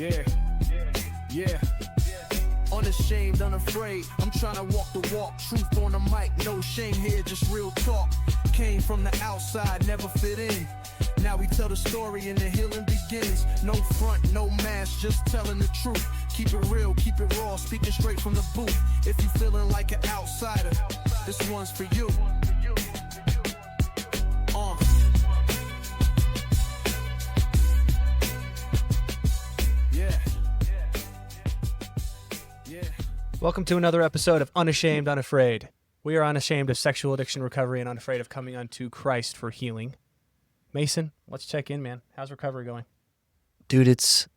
Yeah, yeah. Unashamed, unafraid. I'm trying to walk the walk. Truth on the mic, no shame here, just real talk. Came from the outside, never fit in. Now we tell the story and the healing begins. No front, no mask, just telling the truth. Keep it real, keep it raw, speaking straight from the booth. If you feeling like an outsider, this one's for you. Welcome to another episode of Unashamed Unafraid. We are unashamed of sexual addiction recovery and unafraid of coming unto Christ for healing. Mason, let's check in, man. How's recovery going? Dude, it's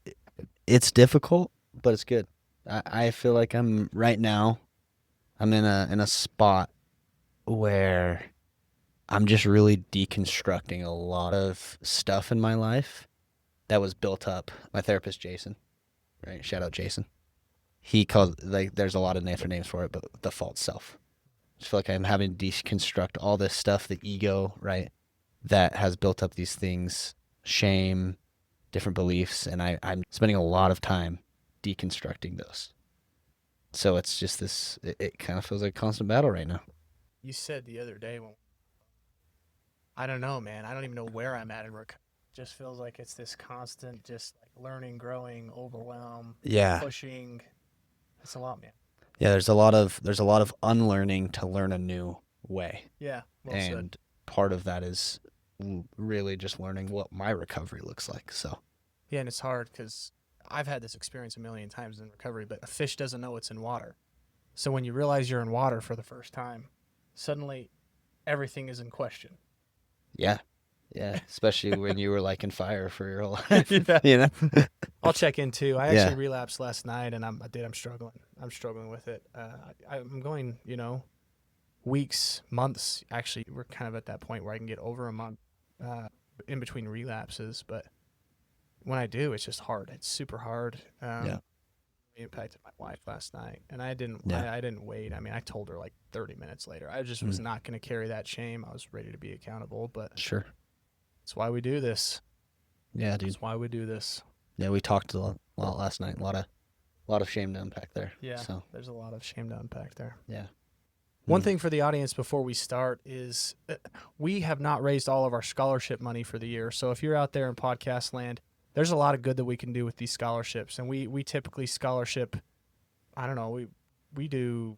difficult, but it's good. I feel like I'm in a spot where I'm just really deconstructing a lot of stuff in my life that was built up. My therapist, Jason, right? Shout out Jason. He calls, like, there's a lot of different names for it, but the false self. I just feel like I'm having to deconstruct all this stuff, the ego, right, that has built up these things, shame, different beliefs, and I'm spending a lot of time deconstructing those. So it's just this, it kind of feels like a constant battle right now. You said the other day, I don't know, man. I don't even know where I'm at in recovery. It just feels like it's this constant, just like learning, growing, overwhelm, pushing. It's a lot, man. Yeah, there's a lot of unlearning to learn a new way. Yeah, well and said. Part of that is really just learning what my recovery looks like. So yeah, and it's hard because I've had this experience a million times in recovery, but a fish doesn't know it's in water. So when you realize you're in water for the first time, suddenly everything is in question. Yeah, especially when you were like in fire for your whole life. Yeah. You know. I'll check in too. I actually relapsed last night, and I'm struggling. I'm struggling with it. I'm going, weeks, months. Actually, we're kind of at that point where I can get over a month in between relapses. But when I do, it's just hard. It's super hard. It impacted my wife last night, and I didn't wait. I mean, I told her like 30 minutes later. I just was not going to carry that shame. I was ready to be accountable, but sure. That's why we do this. Yeah, dude. That's why we do this. Yeah, we talked a lot last night. A lot of shame to unpack there. Yeah, so. There's a lot of shame to unpack there. Yeah. One thing for the audience before we start is we have not raised all of our scholarship money for the year. So if you're out there in podcast land, there's a lot of good that we can do with these scholarships. And we typically scholarship, I don't know, we do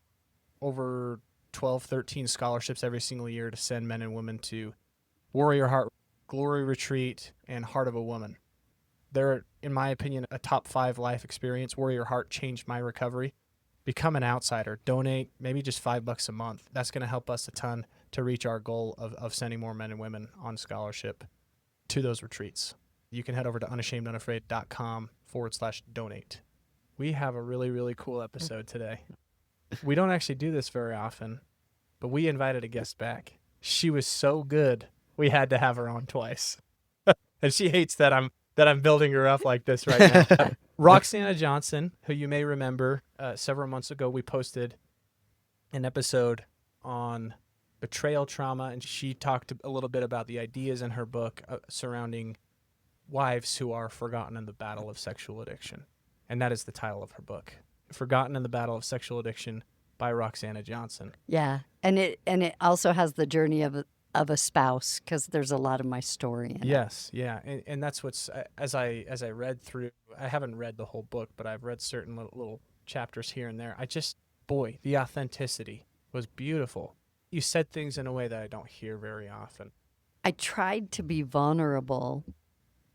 over 12, 13 scholarships every single year to send men and women to Warrior Heart, Glory Retreat, and Heart of a Woman. They're, in my opinion, a top 5 life experience. Warrior Heart changed my recovery. Become an outsider. Donate maybe just $5 a month. That's going to help us a ton to reach our goal of sending more men and women on scholarship to those retreats. You can head over to unashamedunafraid.com/donate. We have a really, really cool episode today. We don't actually do this very often, but we invited a guest back. She was so good, we had to have her on twice. And she hates that I'm building her up like this right now. Roxanna Johnson, who you may remember several months ago, we posted an episode on betrayal trauma, and she talked a little bit about the ideas in her book surrounding wives who are forgotten in the battle of sexual addiction. And that is the title of her book, Forgotten in the Battle of Sexual Addiction by Roxanna Johnson. Yeah, and it also has the journey of a spouse, because there's a lot of my story in it. Yes, yeah, and that's what's, as I read through, I haven't read the whole book, but I've read certain little chapters here and there. The authenticity was beautiful. You said things in a way that I don't hear very often. I tried to be vulnerable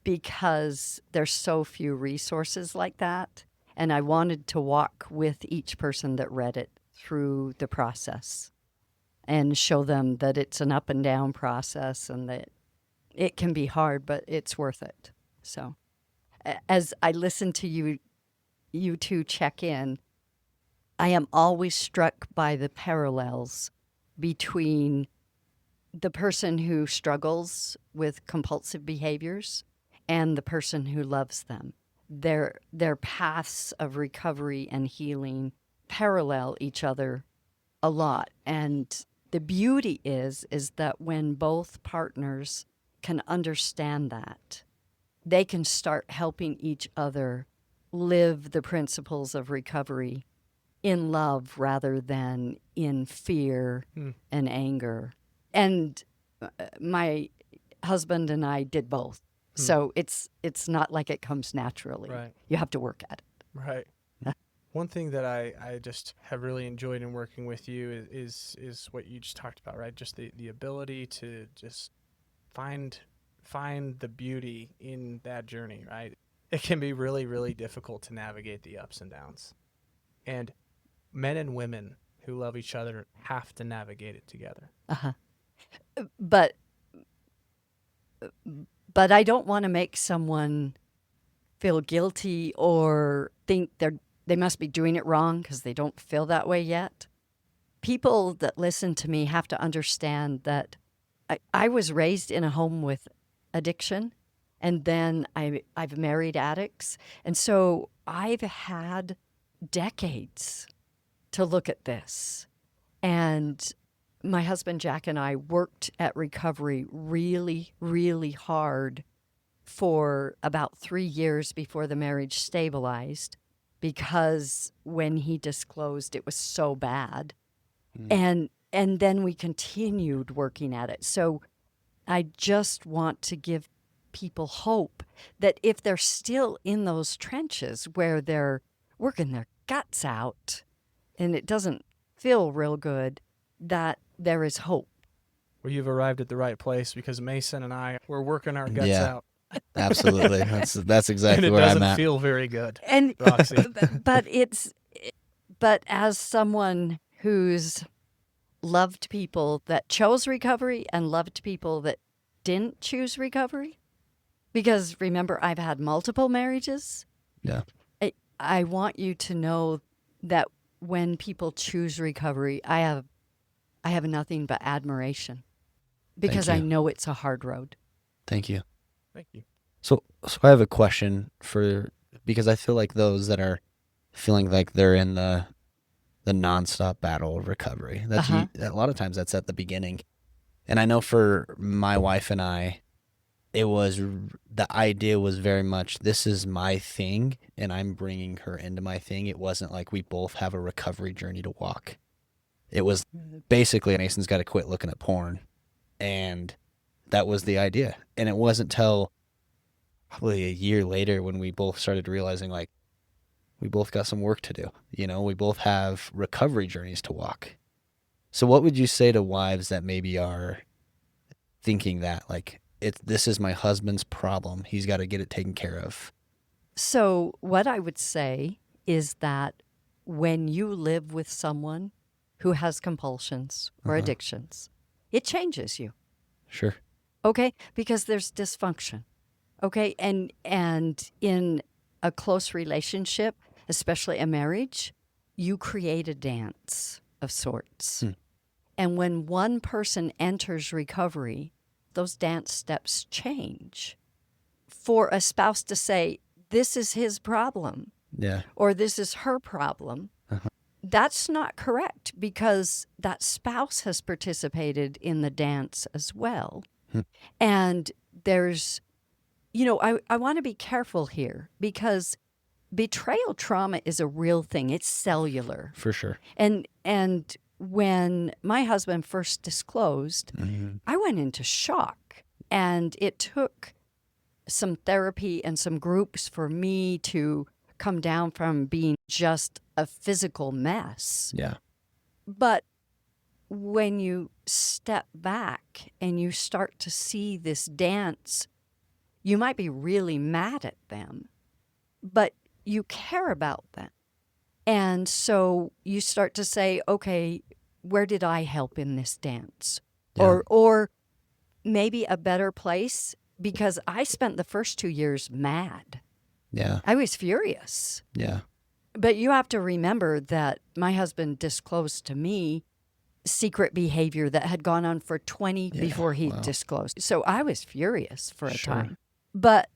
because there's so few resources like that, and I wanted to walk with each person that read it through the process and show them that it's an up and down process and that it can be hard, but it's worth it. So as I listen to you two check in, I am always struck by the parallels between the person who struggles with compulsive behaviors and the person who loves them. Their paths of recovery and healing parallel each other a lot. And the beauty is that when both partners can understand that, they can start helping each other live the principles of recovery in love rather than in fear and anger. And my husband and I did both. So it's not like it comes naturally. Right. You have to work at it. Right. One thing that I just have really enjoyed in working with you is what you just talked about, right? Just the ability to just find the beauty in that journey, right? It can be really, really difficult to navigate the ups and downs. And men and women who love each other have to navigate it together. Uh-huh. But I don't want to make someone feel guilty or think they must be doing it wrong because they don't feel that way yet. People that listen to me have to understand that I was raised in a home with addiction, and then I've married addicts. And so I've had decades to look at this. And my husband Jack and I worked at recovery really, really hard for about 3 years before the marriage stabilized, because when he disclosed, it was so bad. And then we continued working at it. So I just want to give people hope that if they're still in those trenches where they're working their guts out and it doesn't feel real good, that there is hope. Well, you've arrived at the right place, because Mason and I were working our guts Yeah. out. Absolutely. That's exactly And it where I'm doesn't at. feel very good, And Roxy. but as someone who's loved people that chose recovery and loved people that didn't choose recovery, because remember, I've had multiple marriages. Yeah. I want you to know that when people choose recovery, I have nothing but admiration, because Thank I you. know it's a hard road. Thank you. Thank you. So I have a question because I feel like those that are feeling like they're in the nonstop battle of recovery, that's Uh-huh. a lot of times that's at the beginning. And I know for my wife and I, the idea was very much, this is my thing and I'm bringing her into my thing. It wasn't like we both have a recovery journey to walk. It was basically, Mason's got to quit looking at porn. And that was the idea. And it wasn't till probably a year later when we both started realizing, like, we both got some work to do. We both have recovery journeys to walk. So what would you say to wives that maybe are thinking that, like, this is my husband's problem, he's got to get it taken care of? So what I would say is that when you live with someone who has compulsions or addictions, it changes you. Sure. Okay? Because there's dysfunction. Okay? And in a close relationship, especially a marriage, you create a dance of sorts. And when one person enters recovery, those dance steps change. For a spouse to say, this is his problem, Yeah. or this is her problem, that's not correct, because that spouse has participated in the dance as well. And there's, I want to be careful here, because betrayal trauma is a real thing. It's cellular. For sure. And when my husband first disclosed, I went into shock. And it took some therapy and some groups for me to come down from being just a physical mess. Yeah. But when you step back and you start to see this dance, you might be really mad at them, but you care about them. And so you start to say, okay, where did I help in this dance? Yeah. Or maybe a better place, because I spent the first 2 years mad. Yeah. I was furious. Yeah. But you have to remember that my husband disclosed to me secret behavior that had gone on for 20 before he disclosed. So I was furious for a time. But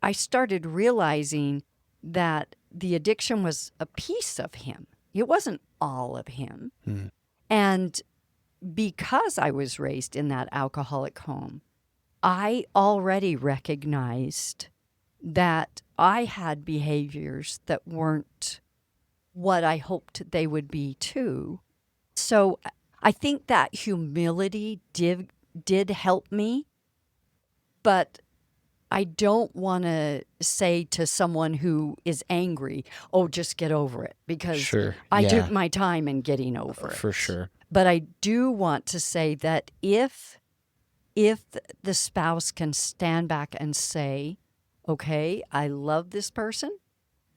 I started realizing that the addiction was a piece of him. It wasn't all of him. And because I was raised in that alcoholic home, I already recognized that I had behaviors that weren't what I hoped they would be too. So I think that humility did help me, but I don't want to say to someone who is angry, "Oh, just get over it," because Sure. I Yeah. took my time in getting over it. For sure. But I do want to say that if the spouse can stand back and say, "Okay, I love this person.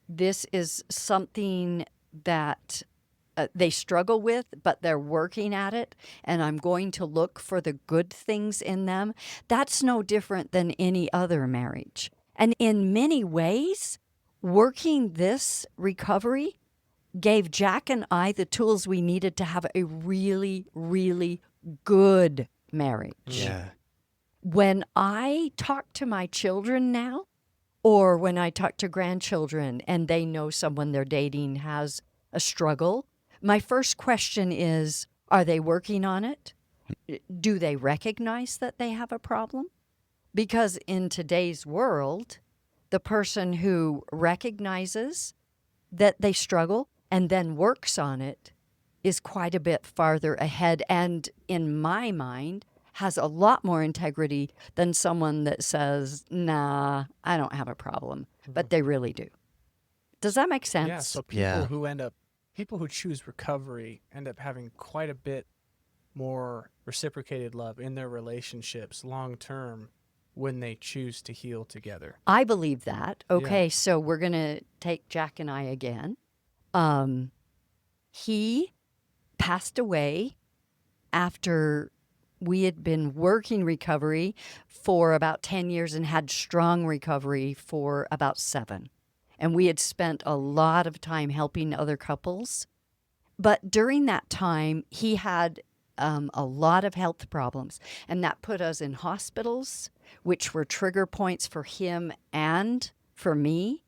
This is something that they struggle with, but they're working at it, and I'm going to look for the good things in them," that's no different than any other marriage. And in many ways, working this recovery gave Jack and I the tools we needed to have a really, really good marriage. Yeah. When I talk to my children now, or when I talk to grandchildren and they know someone they're dating has a struggle, my first question is, are they working on it? Do they recognize that they have a problem? Because in today's world, the person who recognizes that they struggle and then works on it is quite a bit farther ahead, and in my mind has a lot more integrity than someone that says, "Nah, I don't have a problem," but they really do. Does that make sense? Yeah, so people who choose recovery end up having quite a bit more reciprocated love in their relationships long term when they choose to heal together. I believe that. Okay, so we're going to take Jack and I again. He passed away after we had been working recovery for about 10 years and had strong recovery for about 7. And we had spent a lot of time helping other couples. But during that time, he had a lot of health problems. And that put us in hospitals, which were trigger points for him and for me.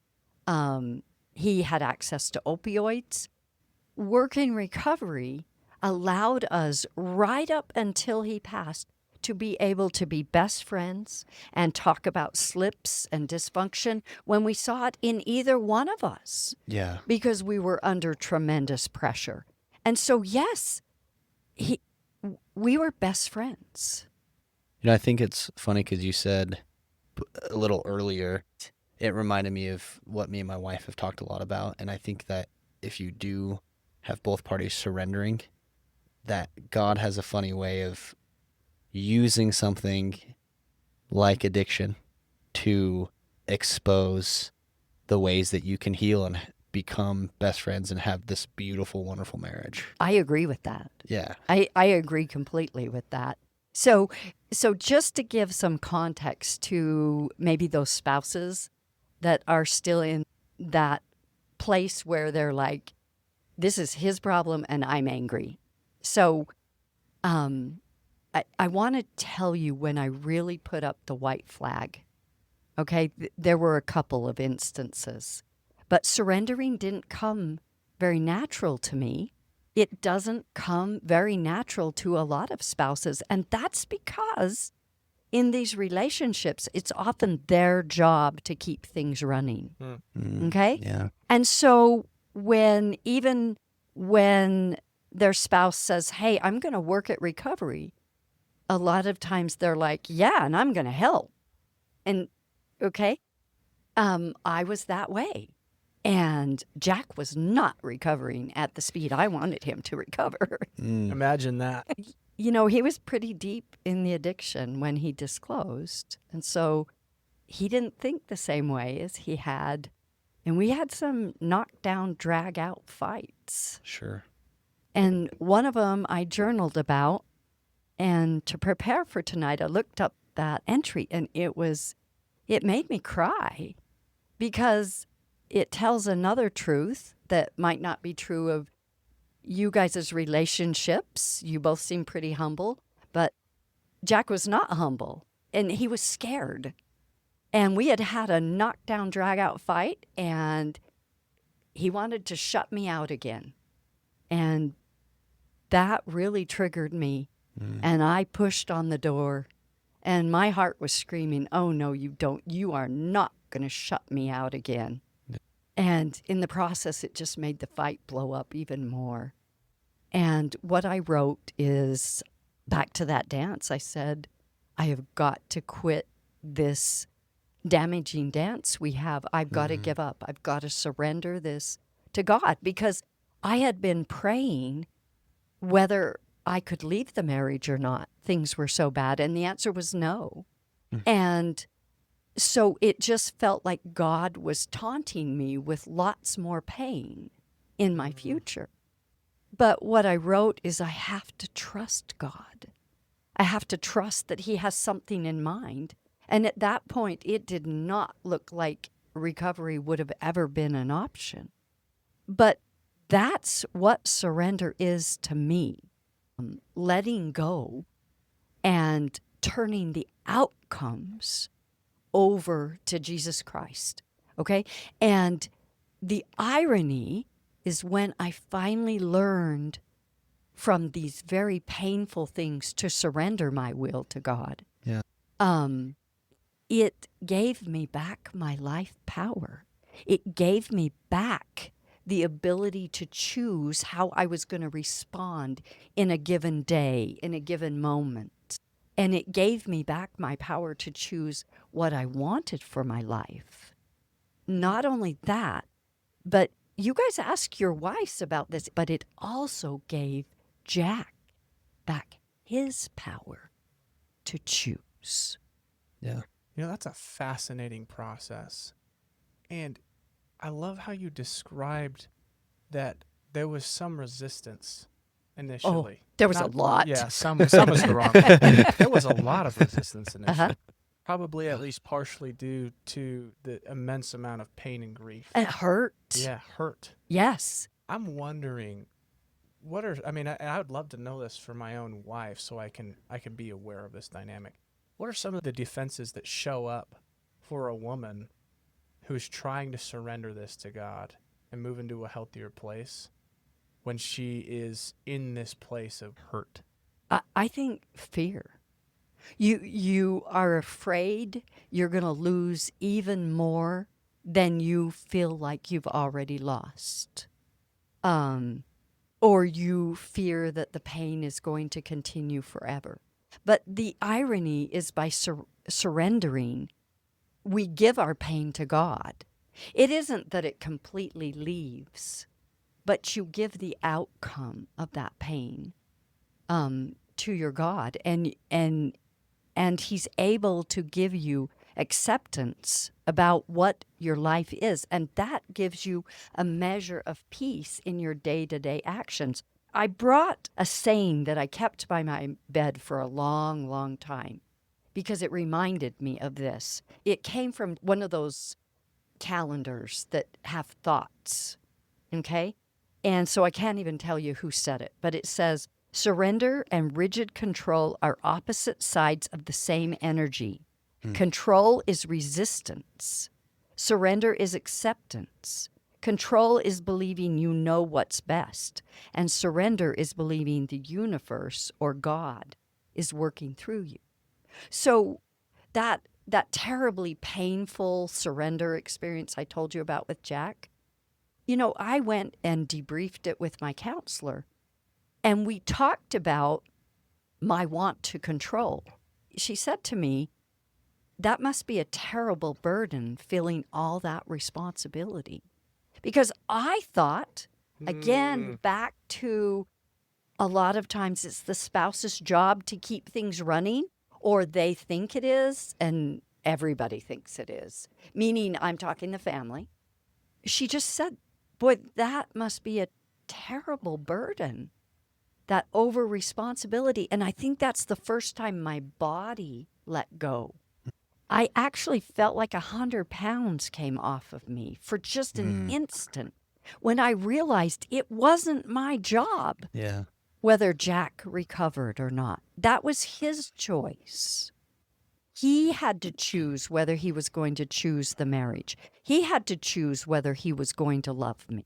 He had access to opioids. Working recovery allowed us, right up until he passed, to be able to be best friends and talk about slips and dysfunction when we saw it in either one of us. Yeah. Because we were under tremendous pressure. And so, yes, we were best friends. I think it's funny because you said a little earlier, it reminded me of what me and my wife have talked a lot about. And I think that if you do have both parties surrendering, that God has a funny way of using something like addiction to expose the ways that you can heal and become best friends and have this beautiful, wonderful marriage. I agree with that. Yeah. I agree completely with that. So just to give some context to maybe those spouses that are still in that place where they're like, this is his problem and I'm angry. So I want to tell you when I really put up the white flag. Okay, there were a couple of instances, but surrendering didn't come very natural to me. It doesn't come very natural to a lot of spouses, and that's because in these relationships, it's often their job to keep things running. Okay? Yeah. And so when their spouse says, "Hey, I'm going to work at recovery," a lot of times they're like, "Yeah, and I'm going to help." And okay, I was that way. And Jack was not recovering at the speed I wanted him to recover. Imagine that. He was pretty deep in the addiction when he disclosed. And so he didn't think the same way as he had. And we had some knockdown, drag-out fights. Sure. And one of them I journaled about. And to prepare for tonight, I looked up that entry, and it made me cry because it tells another truth that might not be true of you guys' relationships. You both seem pretty humble, but Jack was not humble, and he was scared. And we had a knockdown, drag-out fight, and he wanted to shut me out again. And that really triggered me. And I pushed on the door, and my heart was screaming, "Oh, no, you don't. You are not going to shut me out again. And in the process, it just made the fight blow up even more. And what I wrote is, back to that dance, I said, I have got to quit this damaging dance we have. I've got to give up. I've got to surrender this to God, because I had been praying whether I could leave the marriage or not. Things were so bad, and the answer was no. And so it just felt like God was taunting me with lots more pain in my future. But what I wrote is, I have to trust God. I have to trust that He has something in mind. And at that point, it did not look like recovery would have ever been an option. But that's what surrender is to me. Letting go and turning the outcomes over to Jesus Christ. Okay? And the irony is, when I finally learned from these very painful things to surrender my will to God, it gave me back my life power. It gave me back the ability to choose how I was going to respond in a given day, in a given moment. And it gave me back my power to choose what I wanted for my life. Not only that, but you guys ask your wives about this, but it also gave Jack back his power to choose. Yeah. You know, that's a fascinating process. And I love how you described that there was some resistance initially. There was a lot. Yeah, some was the wrong word. There was a lot of resistance initially. Probably at least partially due to the immense amount of pain and grief. It hurt. Yeah, hurt. Yes. I'm wondering, I would love to know this for my own wife, so I can be aware of this dynamic. What are some of the defenses that show up for a woman who's trying to surrender this to God and move into a healthier place when she is in this place of hurt? I think fear. You are afraid you're going to lose even more than you feel like you've already lost. Or you fear that the pain is going to continue forever. But the irony is, by surrendering, we give our pain to God. It isn't that it completely leaves, but you give the outcome of that pain to your God, and He's able to give you acceptance about what your life is, and that gives you a measure of peace in your day-to-day actions. I brought a saying that I kept by my bed for a long, long time because it reminded me of this. It came from one of those calendars that have thoughts, okay? And so I can't even tell you who said it, but it says, surrender and rigid control are opposite sides of the same energy. Control is resistance. Surrender is acceptance. Control is believing you know what's best. And surrender is believing the universe or God is working through you. So that terribly painful surrender experience I told you about with Jack, I went and debriefed it with my counselor. And we talked about my want to control. She said to me, that must be a terrible burden, feeling all that responsibility. Because I thought, again, back to a lot of times it's the spouse's job to keep things running, or they think it is, and everybody thinks it is. Meaning, I'm talking the family. She just said, boy, that must be a terrible burden, that over responsibility. And I think that's the first time my body let go. I actually felt like 100 pounds came off of me for just an instant when I realized it wasn't my job. Yeah. Whether Jack recovered or not. That was his choice. He had to choose whether he was going to choose the marriage. He had to choose whether he was going to love me.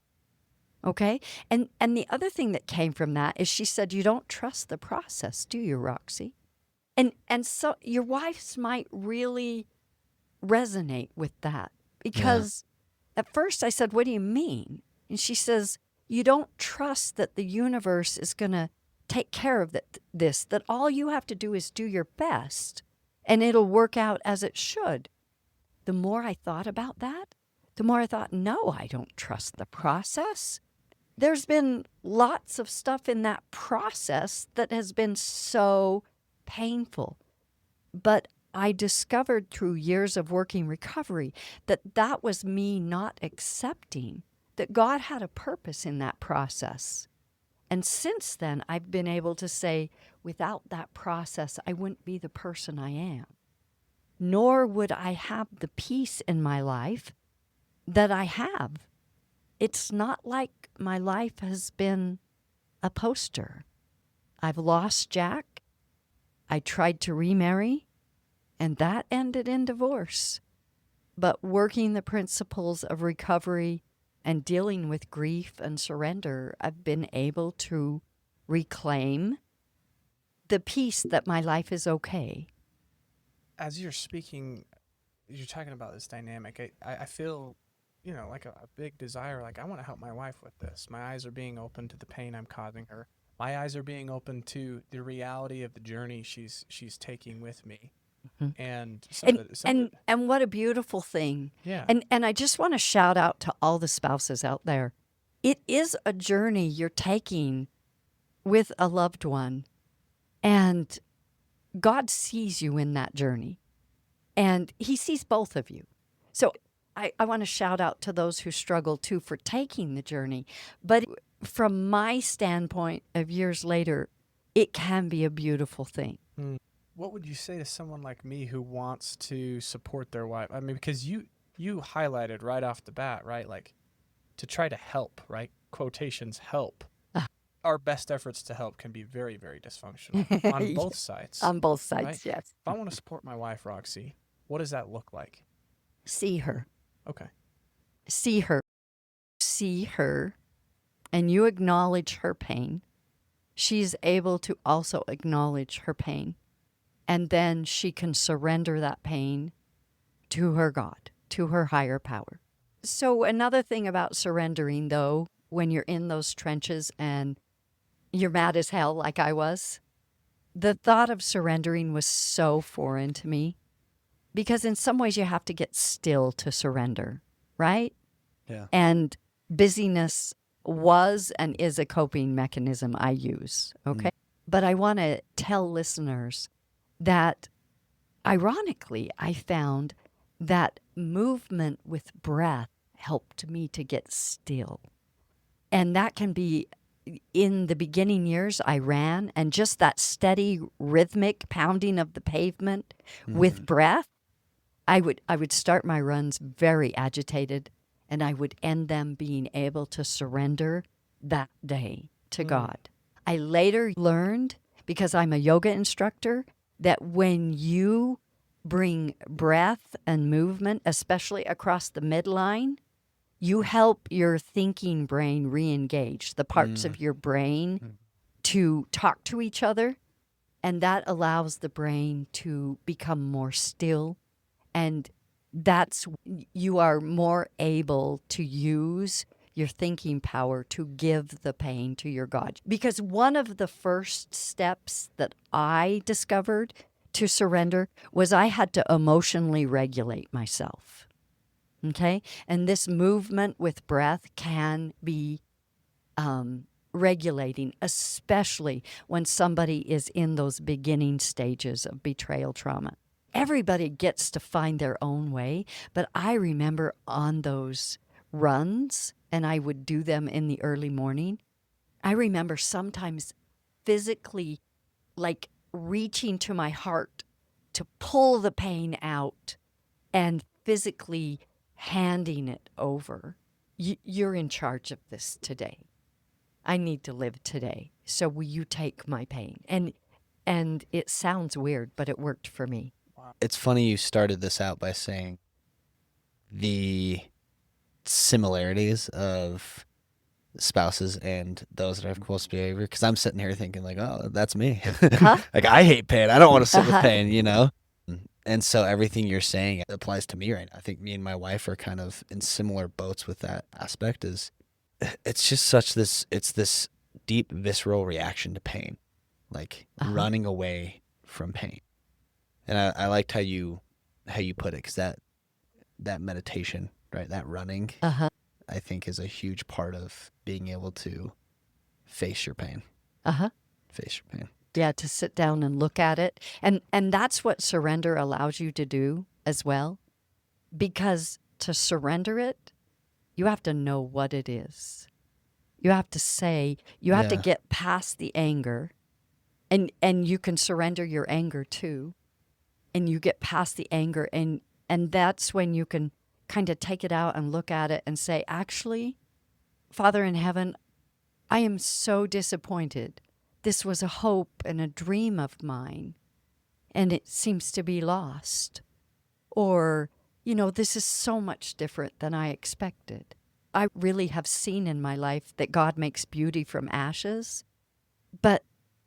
Okay? And the other thing that came from that is she said, you don't trust the process, do you, Roxy? And so your wives might really resonate with that because at first I said, what do you mean? And she says, you don't trust that the universe is going to take care of that all you have to do is do your best and it'll work out as it should. The more I thought about that, the more I thought, no, I don't trust the process. There's been lots of stuff in that process that has been so painful. But I discovered through years of working recovery that was me not accepting that God had a purpose in that process. And since then, I've been able to say, without that process, I wouldn't be the person I am. Nor would I have the peace in my life that I have. It's not like my life has been a poster. I've lost Jack. I tried to remarry, and that ended in divorce. But working the principles of recovery and dealing with grief and surrender, I've been able to reclaim the peace that my life is okay. As you're speaking, you're talking about this dynamic. I feel, like a big desire. Like, I want to help my wife with this. My eyes are being open to the pain I'm causing her. My eyes are being open to the reality of the journey she's taking with me. Mm-hmm. And what a beautiful thing. Yeah. And I just want to shout out to all the spouses out there. It is a journey you're taking with a loved one. And God sees you in that journey. And he sees both of you. So I want to shout out to those who struggle too for taking the journey. But from my standpoint of years later, it can be a beautiful thing. Mm. What would you say to someone like me who wants to support their wife? I mean, because you highlighted right off the bat, right? Like, to try to help, right? Quotations, help. Our best efforts to help can be very, very dysfunctional on both sides. On both sides, right? yes. If I want to support my wife, Roxy, what does that look like? See her. Okay. See her. See her. And you acknowledge her pain. She's able to also acknowledge her pain. And then she can surrender that pain to her God, to her higher power. So another thing about surrendering, though, when you're in those trenches and you're mad as hell like I was, the thought of surrendering was so foreign to me because in some ways you have to get still to surrender, right? Yeah. And busyness was and is a coping mechanism I use, okay? But I want to tell listeners that, ironically, I found that movement with breath helped me to get still. And that can be, in the beginning years, I ran, and just that steady rhythmic pounding of the pavement with breath, I would start my runs very agitated, and I would end them being able to surrender that day to God. I later learned, because I'm a yoga instructor, that when you bring breath and movement, especially across the midline, you help your thinking brain re-engage, the parts of your brain to talk to each other, and that allows the brain to become more still, and you are more able to use your thinking power to give the pain to your God. Because one of the first steps that I discovered to surrender was I had to emotionally regulate myself. Okay? And this movement with breath can be regulating, especially when somebody is in those beginning stages of betrayal trauma. Everybody gets to find their own way, but I remember on those runs, and I would do them in the early morning, I remember sometimes physically like reaching to my heart to pull the pain out and physically handing it over. You're in charge of this today. I need to live today. So will you take my pain? And it sounds weird, but it worked for me. It's funny you started this out by saying the similarities of spouses and those that have compulsive behavior, because I'm sitting here thinking like, oh, that's me. Huh? Like, I hate pain. I don't want to sit with pain, And so everything you're saying applies to me right now. I think me and my wife are kind of in similar boats with that aspect. Is it's just it's this deep visceral reaction to pain, like running away from pain. And I liked how you put it, because that meditation, right, that running, I think is a huge part of being able to face your pain. Face your pain. Yeah, to sit down and look at it. And that's what surrender allows you to do as well. Because to surrender it, you have to know what it is. You have to say, you have to get past the anger. And you can surrender your anger too. And you get past the anger, and that's when you can kind of take it out and look at it and say, actually, Father in heaven, I am so disappointed. This was a hope and a dream of mine, and it seems to be lost. Or, this is so much different than I expected. I really have seen in my life that God makes beauty from ashes, but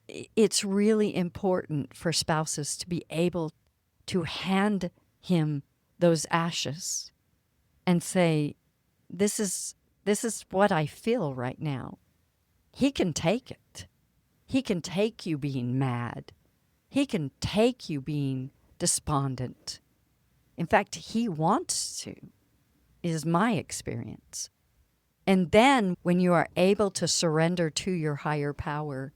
it's really important for spouses to be able to hand him those ashes and say, this is what I feel right now. He can take it. He can take you being mad. He can take you being despondent. In fact, he wants to, is my experience. And then when you are able to surrender to your higher power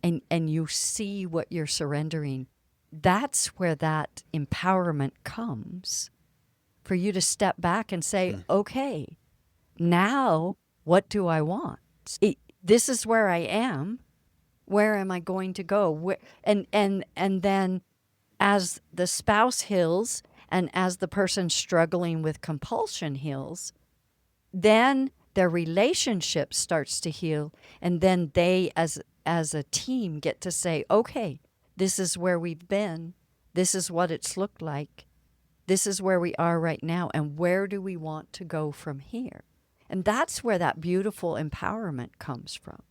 and you see what you're surrendering, that's where that empowerment comes, for you to step back and say, okay, now what do I want? This is where I am. Where am I going to go? And then as the spouse heals and as the person struggling with compulsion heals, then their relationship starts to heal. And then they, as a team, get to say, okay, this is where we've been. This is what it's looked like. This is where we are right now. And where do we want to go from here? And that's where that beautiful empowerment comes from.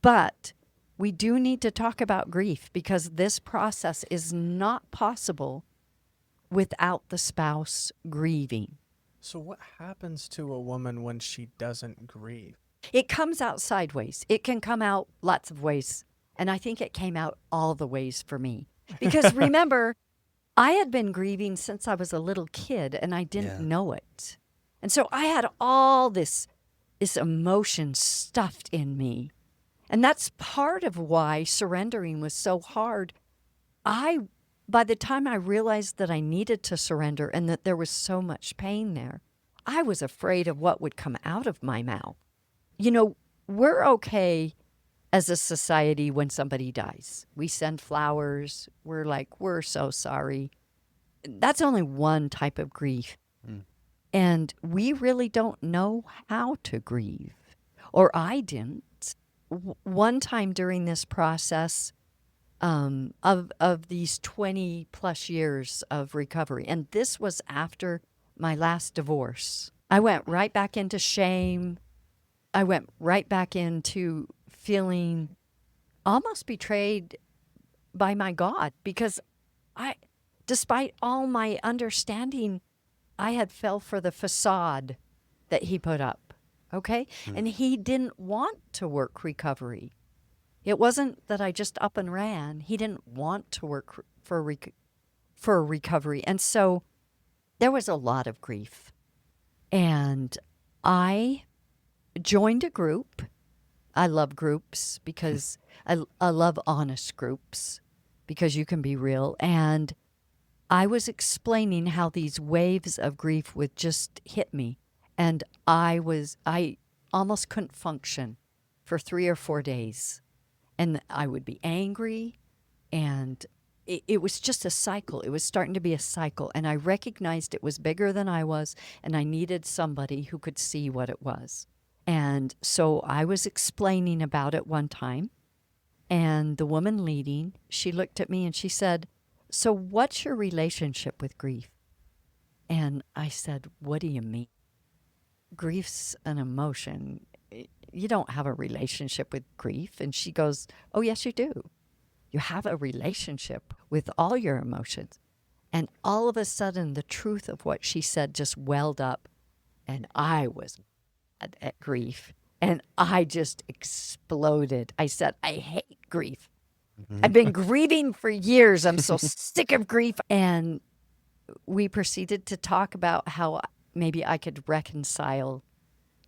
But we do need to talk about grief, because this process is not possible without the spouse grieving. So what happens to a woman when she doesn't grieve? It comes out sideways. It can come out lots of ways. And I think it came out all the ways for me. Because remember, I had been grieving since I was a little kid, and I didn't know it. And so I had all this emotion stuffed in me. And that's part of why surrendering was so hard. By the time I realized that I needed to surrender and that there was so much pain there, I was afraid of what would come out of my mouth. We're okay as a society when somebody dies. We send flowers. We're like, we're so sorry. That's only one type of grief. And we really don't know how to grieve. Or I didn't. One time during this process of these 20 plus years of recovery, and this was after my last divorce, I went right back into shame. I went right back into feeling almost betrayed by my God, because despite all my understanding, I had fell for the facade that he put up. Okay? And he didn't want to work recovery. It wasn't that I just up and ran. He didn't want to work for recovery. And so there was a lot of grief. And I joined a group. I love groups because I love honest groups, because you can be real. And I was explaining how these waves of grief would just hit me. And I almost couldn't function for 3 or 4 days. And I would be angry, and it was just a cycle. It was starting to be a cycle. And I recognized it was bigger than I was, and I needed somebody who could see what it was. And so I was explaining about it one time, and the woman leading, she looked at me and she said, "So what's your relationship with grief?" And I said, "What do you mean?" Grief's an emotion. You don't have a relationship with grief. And she goes, "Oh, yes, you do. You have a relationship with all your emotions." And all of a sudden, the truth of what she said just welled up, and I was at grief, and I just exploded. I said, I hate grief. I've been grieving for years. I'm so sick of grief. And we proceeded to talk about how maybe I could reconcile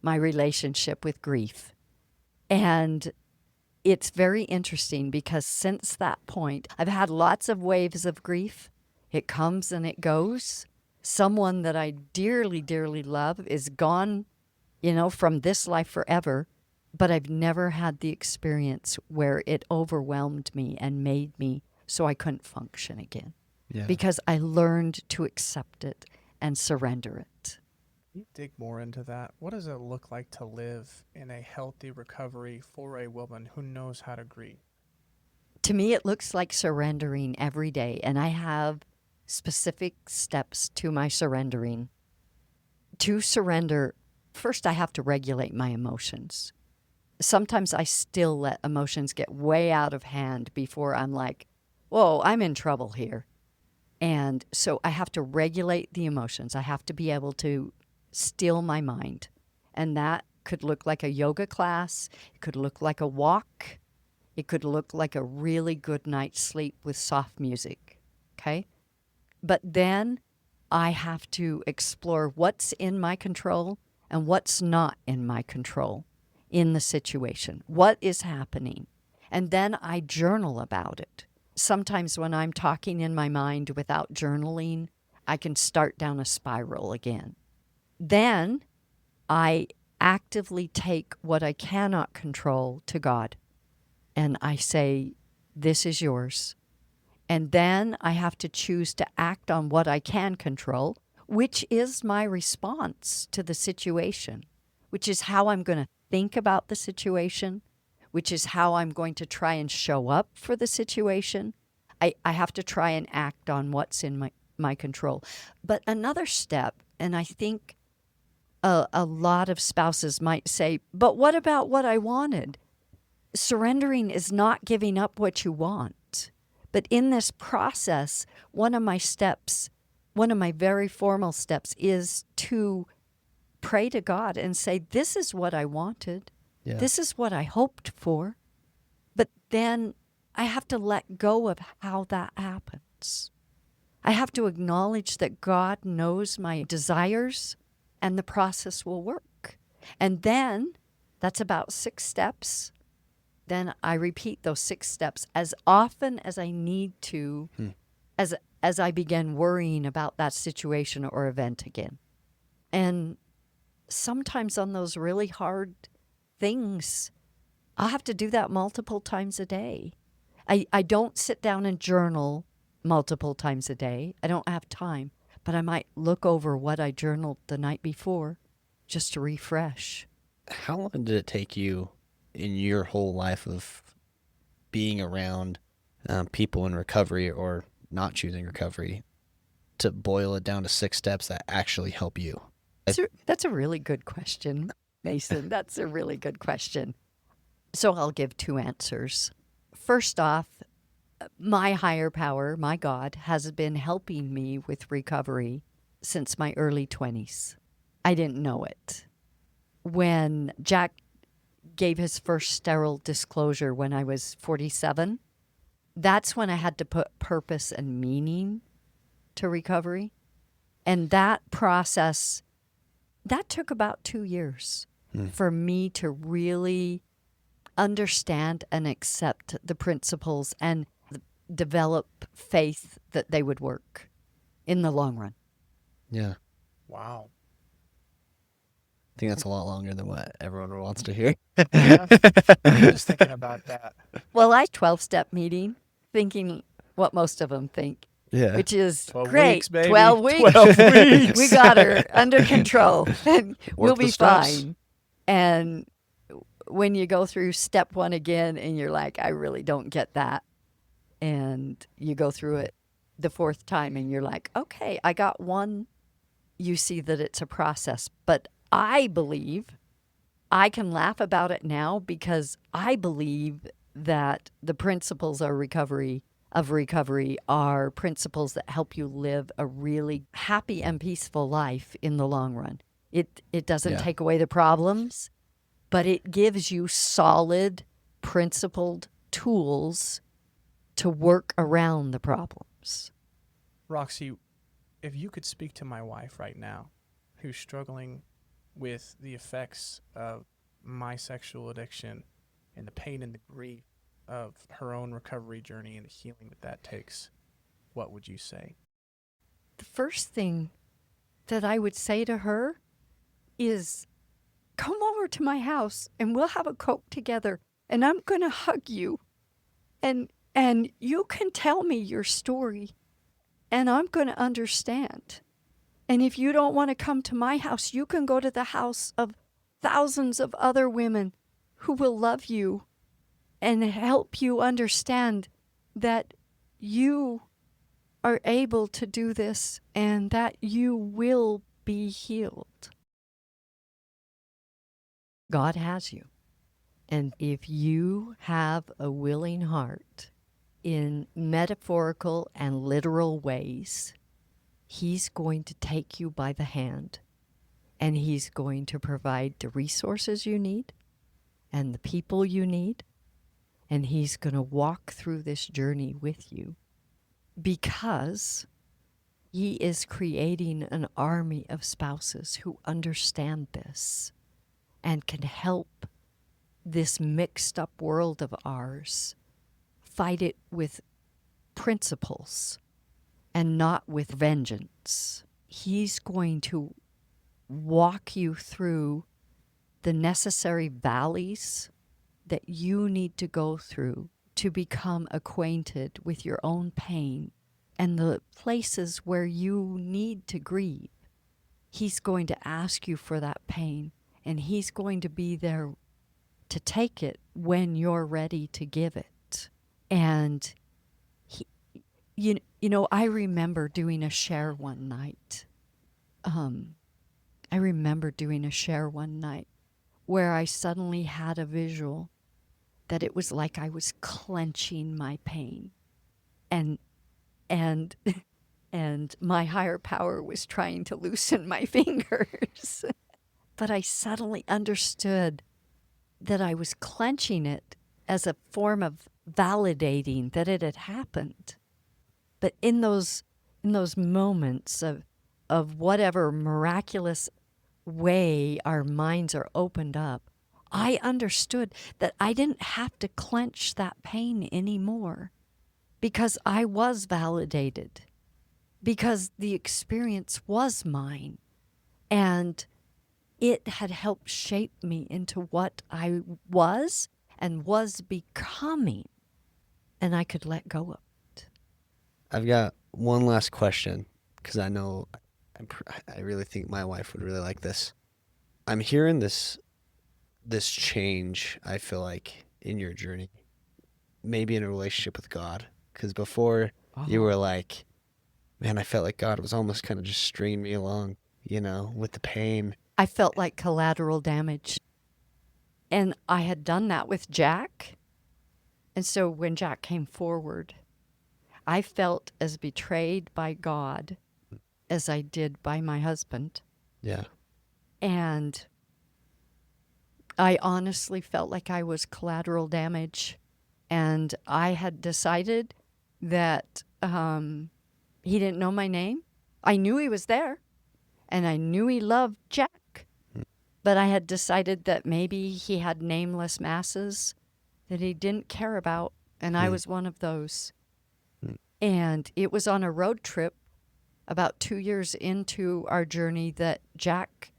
my relationship with grief. And it's very interesting because since that point, I've had lots of waves of grief. It comes and it goes. Someone that I dearly, dearly love is gone, from this life forever. But I've never had the experience where it overwhelmed me and made me so I couldn't function again. Yeah. Because I learned to accept it and surrender it. Can you dig more into that? What does it look like to live in a healthy recovery for a woman who knows how to grieve? To me, it looks like surrendering every day, and I have specific steps to my surrendering. To surrender, first I have to regulate my emotions. Sometimes I still let emotions get way out of hand before I'm like, whoa, I'm in trouble here. And so I have to regulate the emotions. I have to be able to still my mind. And that could look like a yoga class. It could look like a walk. It could look like a really good night's sleep with soft music. Okay? But then I have to explore what's in my control and what's not in my control in the situation. What is happening? And then I journal about it. Sometimes when I'm talking in my mind without journaling, I can start down a spiral again. Then I actively take what I cannot control to God. And I say, this is yours. And then I have to choose to act on what I can control, which is my response to the situation, which is how I'm going to think about the situation, which is how I'm going to try and show up for the situation. I have to try and act on what's in my control. But another step, and I think a lot of spouses might say, but what about what I wanted? Surrendering is not giving up what you want. But in this process, one of my very formal steps is to pray to God and say, this is what I wanted. Yeah. This is what I hoped for. But then I have to let go of how that happens. I have to acknowledge that God knows my desires and the process will work. And then that's about 6 steps. Then I repeat those 6 steps as often as I need to as I begin worrying about that situation or event again. And sometimes on those really hard things, I'll have to do that multiple times a day. I don't sit down and journal multiple times a day. I don't have time. But I might look over what I journaled the night before just to refresh. How long did it take you in your whole life of being around people in recovery or not choosing recovery to boil it down to 6 steps that actually help you? That's a really good question, Mason. That's a really good question. So I'll give 2 answers. First off, my higher power, my God, has been helping me with recovery since my early 20s. I didn't know it. When Jack gave his first sterile disclosure when I was 47, that's when I had to put purpose and meaning to recovery. And that process, that took about 2 years for me to really understand and accept the principles and develop faith that they would work in the long run. Yeah. Wow. I think that's a lot longer than what everyone wants to hear. Yeah. I'm just thinking about that. Well, I 12-step meeting, thinking what most of them think, Yeah. which is 12 great. weeks, baby. 12 weeks. 12 weeks. We got her under control, and we'll Work the be steps. fine. And when you go through step 1 again, and you're like, I really don't get that, and you go through it the 4th time, and you're like, okay, I got 1. You see that it's a process, but I believe I can laugh about it now because I believe that the principles of recovery of recovery are principles that help you live a really happy and peaceful life in the long run. It doesn't take away the problems, but it gives you solid, principled tools to work around the problems. Roxy, if you could speak to my wife right now, who's struggling with the effects of my sexual addiction and the pain and the grief of her own recovery journey and the healing that takes, what would you say? The first thing that I would say to her is, come over to my house and we'll have a Coke together and I'm going to hug you and you can tell me your story and I'm going to understand. And if you don't want to come to my house, you can go to the house of thousands of other women who will love you and help you understand that you are able to do this and that you will be healed. God has you. And if you have a willing heart in metaphorical and literal ways, He's going to take you by the hand and He's going to provide the resources you need and the people you need. And He's going to walk through this journey with you because He is creating an army of spouses who understand this and can help this mixed up world of ours fight it with principles and not with vengeance. He's going to walk you through the necessary valleys that you need to go through to become acquainted with your own pain and the places where you need to grieve. He's going to ask you for that pain, and He's going to be there to take it when you're ready to give it. And you know, I remember doing a share one night. Where I suddenly had a visual that it was like I was clenching my pain, and my higher power was trying to loosen my fingers. But I suddenly understood that I was clenching it as a form of validating that it had happened. But in those moments of whatever miraculous way our minds are opened up, I understood that I didn't have to clench that pain anymore because I was validated, because the experience was mine, and it had helped shape me into what I was and was becoming, and I could let go of it. I've got one last question because I know I really think my wife would really like this. I'm hearing this change, I feel like, in your journey, maybe in a relationship with God, because before you were like, man, I felt like God was almost kind of just stringing me along, you know, with the pain. I felt like collateral damage. And I had done that with Jack. And so when Jack came forward, I felt as betrayed by God as I did by my husband. Yeah. And I honestly felt like I was collateral damage. And I had decided that he didn't know my name. I knew he was there. And I knew he loved Jack. But I had decided that maybe he had nameless masses that he didn't care about. And I was one of those. And it was on a road trip about 2 years into our journey that Jack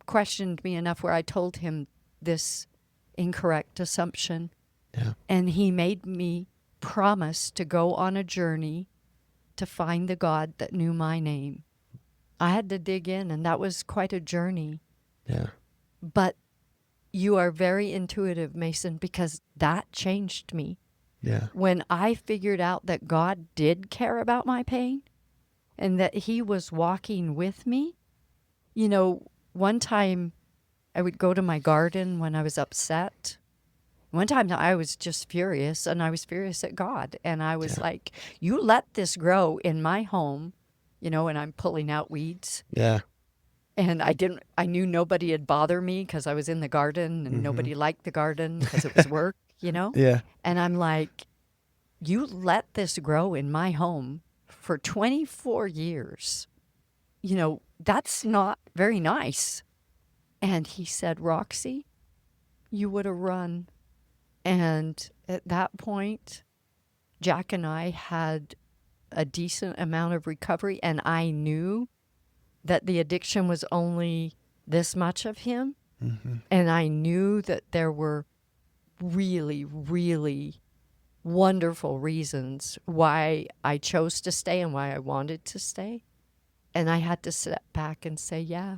questioned me enough where I told him this incorrect assumption. Yeah. And he made me promise to go on a journey to find the God that knew my name. I had to dig in, and that was quite a journey. Yeah. But you are very intuitive, Mason, because that changed me. Yeah. When I figured out that God did care about my pain and that He was walking with me. You know, one time I would go to my garden when I was upset, One time I was just furious, and I was furious at God. And I was like, you let this grow in my home, and I'm pulling out weeds. Yeah. And I knew nobody would bother me because I was in the garden, and nobody liked the garden because it was work, Yeah. And I'm like, you let this grow in my home for 24 years. That's not very nice. And he said, Roxy, you would have run. And at that point, Jack and I had a decent amount of recovery, and I knew that the addiction was only this much of him. And I knew that there were really, really wonderful reasons why I chose to stay and why I wanted to stay. And I had to step back and say, yeah,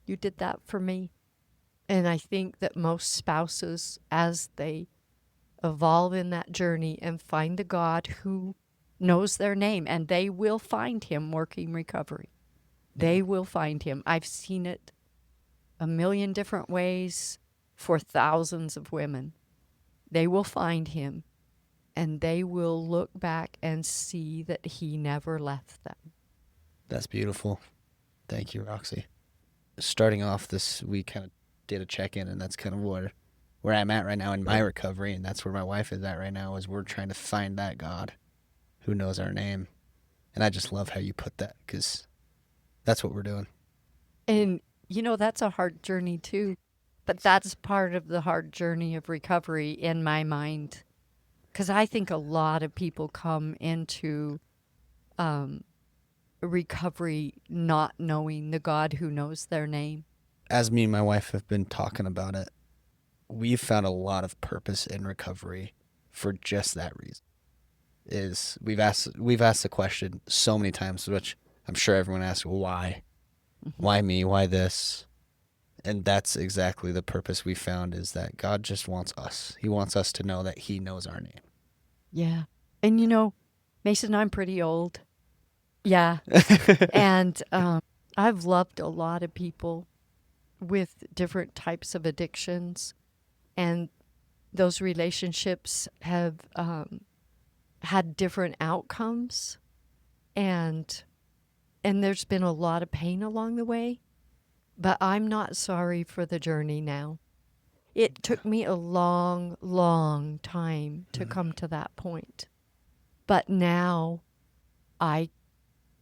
you did that for me. And I think that most spouses, as they evolve in that journey and find the God who knows their name, and they will find him working recovery. They will find him. I've seen it a million different ways for thousands of women. They will find him, and they will look back and see that he never left them. That's beautiful. Thank you, Roxy. Starting off this, we kind of did a check-in, and that's kind of where I'm at right now in my recovery, and that's where my wife is at right now, is we're trying to find that God who knows our name. And I just love how you put that, because that's what we're doing. And, that's a hard journey too. But that's part of the hard journey of recovery in my mind. Because I think a lot of people come into recovery not knowing the God who knows their name. As me and my wife have been talking about it, we've found a lot of purpose in recovery for just that reason. We've asked the question so many times, which I'm sure everyone asks, well, why? Why me? Why this? And that's exactly the purpose we found, is that God just wants us. He wants us to know that he knows our name. Yeah. And Mason, I'm pretty old. Yeah. And I've loved a lot of people with different types of addictions. And those relationships have had different outcomes. And there's been a lot of pain along the way. But I'm not sorry for the journey now. It took me a long, long time to come to that point. But now I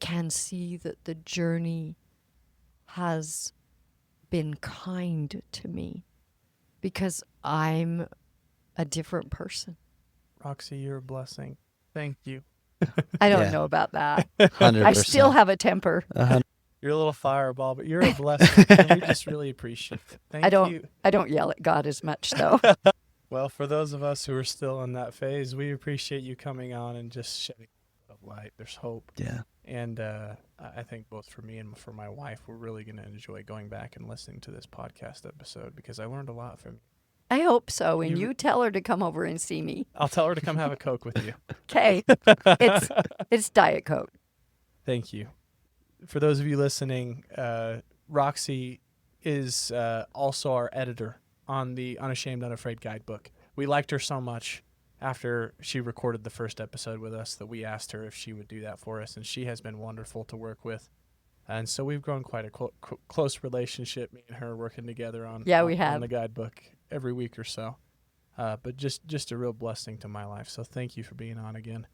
can see that the journey has been kind to me because I'm a different person. Roxy, you're a blessing. Thank you. I don't know about that. 100%. I still have a temper. You're a little fireball, but you're a blessing. And we just really appreciate it. Thank you. I don't yell at God as much, though. Well, for those of us who are still in that phase, we appreciate you coming on and just shedding a light. There's hope. Yeah. And I think both for me and for my wife, we're really going to enjoy going back and listening to this podcast episode because I learned a lot from you. I hope so. And you tell her to come over and see me. I'll tell her to come have a Coke with you. Okay. It's Diet Coke. Thank you. For those of you listening, Roxy is also our editor on the Unashamed Unafraid guidebook. We liked her so much after she recorded the first episode with us that we asked her if she would do that for us, and she has been wonderful to work with. And so we've grown quite a close relationship, me and her working together on the guidebook every week or so. But just a real blessing to my life. So thank you for being on again.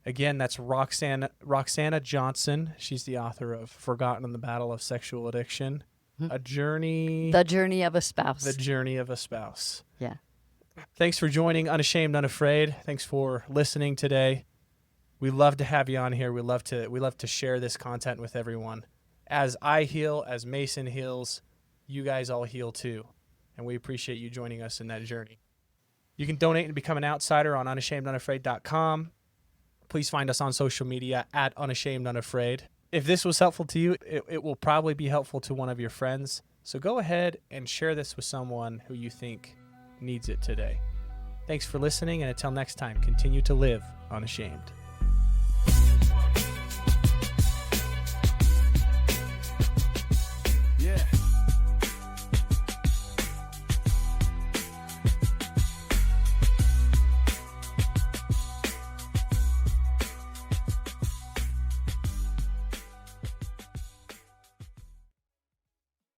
Again, that's Roxanna Johnson. She's the author of Forgotten in the Battle of Sexual Addiction, The Journey of a Spouse. The Journey of a Spouse. Yeah. Thanks for joining Unashamed Unafraid. Thanks for listening today. We love to have you on here. We love to share this content with everyone. As I heal, as Mason heals, you guys all heal too. And we appreciate you joining us in that journey. You can donate and become an outsider on unashamedunafraid.com. Please find us on social media at Unashamed Unafraid. If this was helpful to you, it will probably be helpful to one of your friends. So go ahead and share this with someone who you think needs it today. Thanks for listening, and until next time, continue to live unashamed. Yeah.